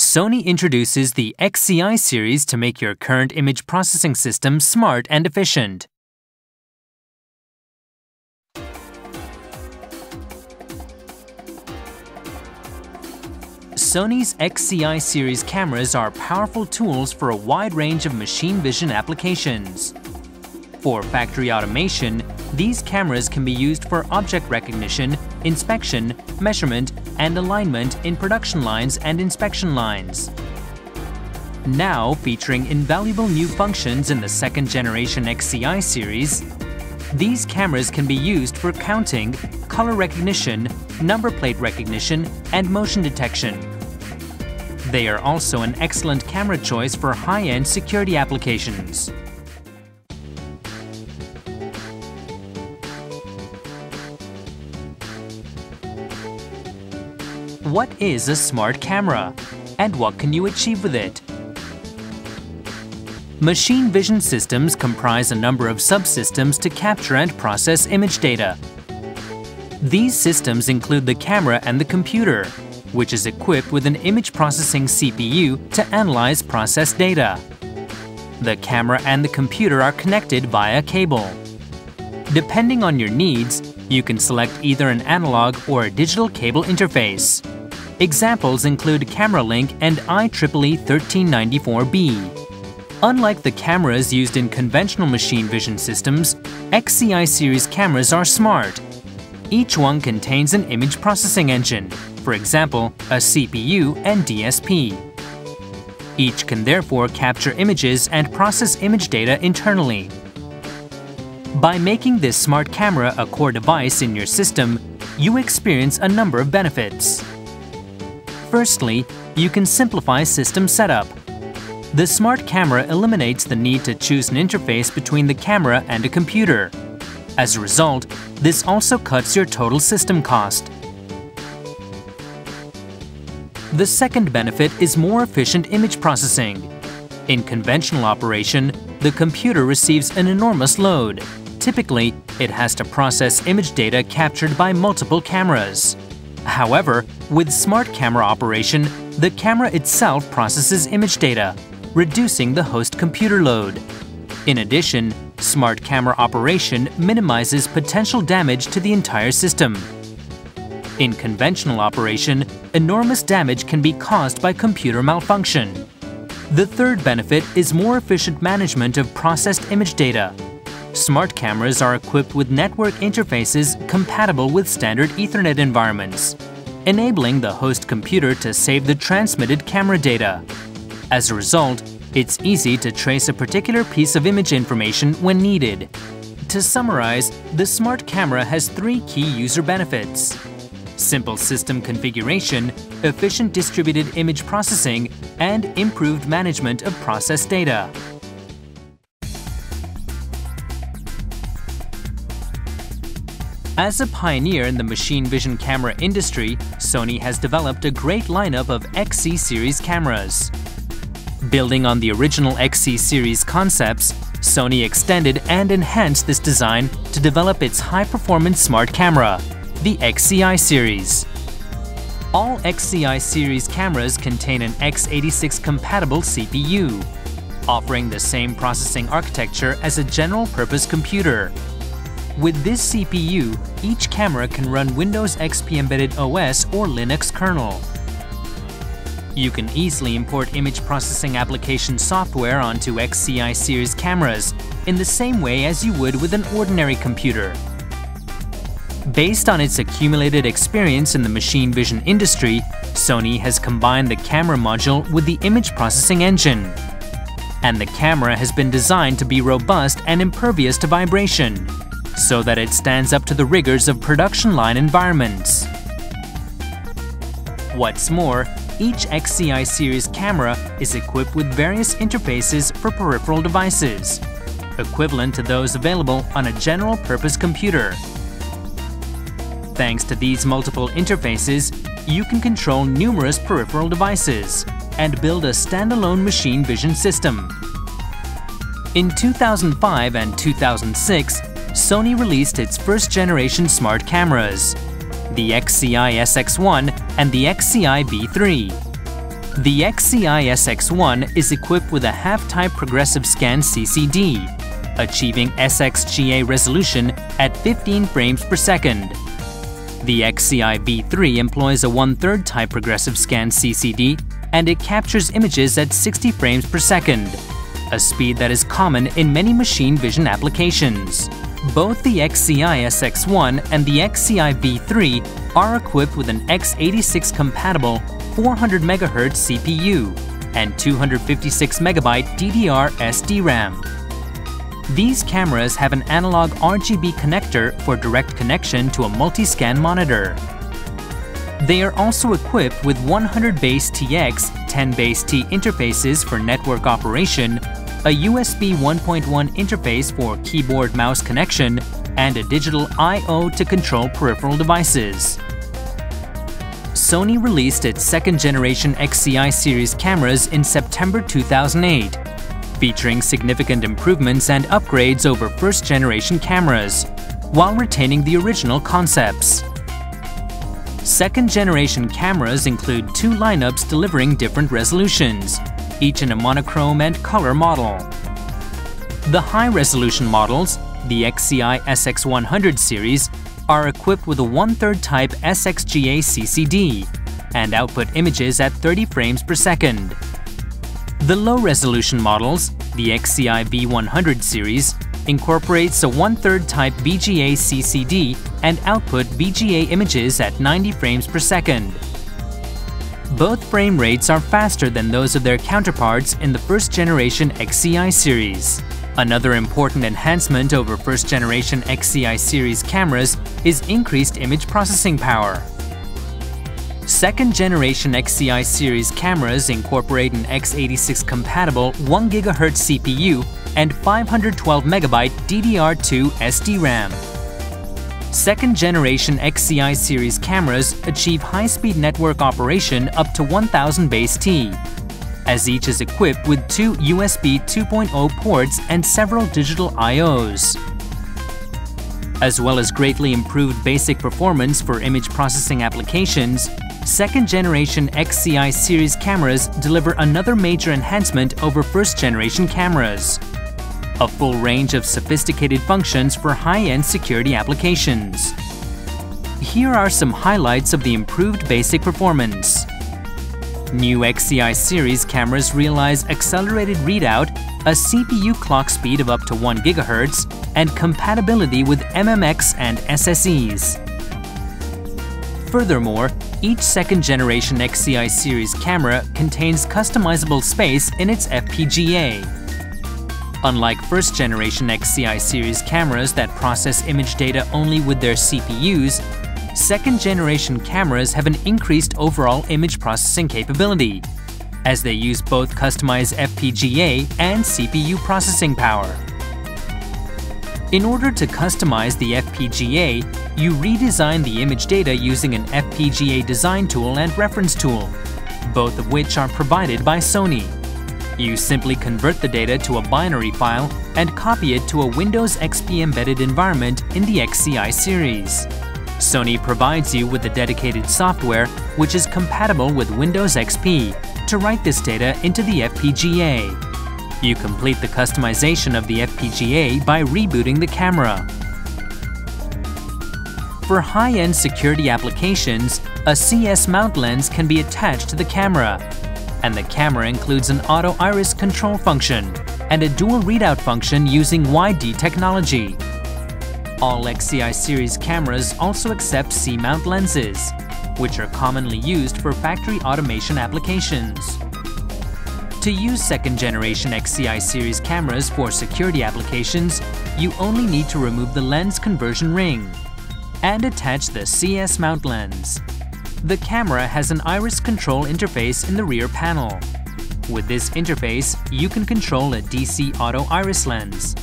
Sony introduces the XCI series to make your current image processing system smart and efficient. Sony's XCI series cameras are powerful tools for a wide range of machine vision applications. For factory automation, these cameras can be used for object recognition, inspection, measurement, and alignment in production lines and inspection lines. Now featuring invaluable new functions in the second-generation XCI series, these cameras can be used for counting, color recognition, number plate recognition, and motion detection. They are also an excellent camera choice for high-end security applications. What is a smart camera, and what can you achieve with it? Machine vision systems comprise a number of subsystems to capture and process image data. These systems include the camera and the computer, which is equipped with an image processing CPU to analyze processed data. The camera and the computer are connected via cable. Depending on your needs, you can select either an analog or a digital cable interface. Examples include CameraLink and IEEE 1394B. Unlike the cameras used in conventional machine vision systems, XCI series cameras are smart. Each one contains an image processing engine, for example, a CPU and DSP. Each can therefore capture images and process image data internally. By making this smart camera a core device in your system, you experience a number of benefits. Firstly, you can simplify system setup. The smart camera eliminates the need to choose an interface between the camera and a computer. As a result, this also cuts your total system cost. The second benefit is more efficient image processing. In conventional operation, the computer receives an enormous load. Typically, it has to process image data captured by multiple cameras. However, with smart camera operation, the camera itself processes image data, reducing the host computer load. In addition, smart camera operation minimizes potential damage to the entire system. In conventional operation, enormous damage can be caused by computer malfunction. The third benefit is more efficient management of processed image data. Smart cameras are equipped with network interfaces compatible with standard Ethernet environments, enabling the host computer to save the transmitted camera data. As a result, it's easy to trace a particular piece of image information when needed. To summarize, the smart camera has three key user benefits: simple system configuration, efficient distributed image processing, and improved management of processed data. As a pioneer in the machine vision camera industry, Sony has developed a great lineup of XC series cameras. Building on the original XC series concepts, Sony extended and enhanced this design to develop its high-performance smart camera, the XCI series. All XCI series cameras contain an x86-compatible CPU, offering the same processing architecture as a general-purpose computer. With this CPU, each camera can run Windows XP Embedded OS or Linux kernel. You can easily import image processing application software onto XCI series cameras in the same way as you would with an ordinary computer. Based on its accumulated experience in the machine vision industry, Sony has combined the camera module with the image processing engine. And the camera has been designed to be robust and impervious to vibration, so that it stands up to the rigors of production line environments. What's more, each XCI series camera is equipped with various interfaces for peripheral devices, equivalent to those available on a general-purpose computer. Thanks to these multiple interfaces, you can control numerous peripheral devices and build a standalone machine vision system. In 2005 and 2006, Sony released its first-generation smart cameras, the XCI SX1 and the XCI V3. The XCI SX1 is equipped with a half-type progressive scan CCD, achieving SXGA resolution at 15 frames per second. The XCI V3 employs a 1/3 type progressive scan CCD, and it captures images at 60 frames per second, a speed that is common in many machine vision applications. Both the XCI SX1 and the XCI V3 are equipped with an x86 compatible 400 MHz CPU and 256 MB DDR SDRAM. These cameras have an analog RGB connector for direct connection to a multi-scan monitor. They are also equipped with 100 base TX, 10 base T interfaces for network operation, a USB 1.1 interface for keyboard-mouse connection, and a digital I/O to control peripheral devices. Sony released its second-generation XCI series cameras in September 2008, featuring significant improvements and upgrades over first-generation cameras, while retaining the original concepts. Second-generation cameras include two lineups delivering different resolutions, each in a monochrome and color model. The high-resolution models, the XCI SX100 series, are equipped with a 1/3 type SXGA CCD and output images at 30 frames per second. The low-resolution models, the XCI V100 series, incorporates a 1/3 type VGA CCD and output VGA images at 90 frames per second. Both frame rates are faster than those of their counterparts in the first-generation XCI series. Another important enhancement over first-generation XCI series cameras is increased image processing power. Second-generation XCI series cameras incorporate an x86-compatible 1 GHz CPU and 512 MB DDR2 SDRAM. Second-generation XCI series cameras achieve high-speed network operation up to 1000 base T, as each is equipped with two USB 2.0 ports and several digital I/Os. As well as greatly improved basic performance for image processing applications, second-generation XCI series cameras deliver another major enhancement over first-generation cameras: a full range of sophisticated functions for high-end security applications. Here are some highlights of the improved basic performance. New XCI series cameras realize accelerated readout, a CPU clock speed of up to 1 GHz, and compatibility with MMX and SSEs. Furthermore, each second-generation XCI series camera contains customizable space in its FPGA. Unlike first-generation XCI series cameras that process image data only with their CPUs, second-generation cameras have an increased overall image processing capability, as they use both customized FPGA and CPU processing power. In order to customize the FPGA, you redesign the image data using an FPGA design tool and reference tool, both of which are provided by Sony. You simply convert the data to a binary file and copy it to a Windows XP embedded environment in the XCI series. Sony provides you with a dedicated software which is compatible with Windows XP to write this data into the FPGA. You complete the customization of the FPGA by rebooting the camera. For high-end security applications, a CS mount lens can be attached to the camera, and the camera includes an auto iris control function and a dual readout function using YD technology. All XCI series cameras also accept C-mount lenses, which are commonly used for factory automation applications. To use second-generation XCI series cameras for security applications, you only need to remove the lens conversion ring and attach the CS mount lens. The camera has an iris control interface in the rear panel. With this interface, you can control a DC auto iris lens,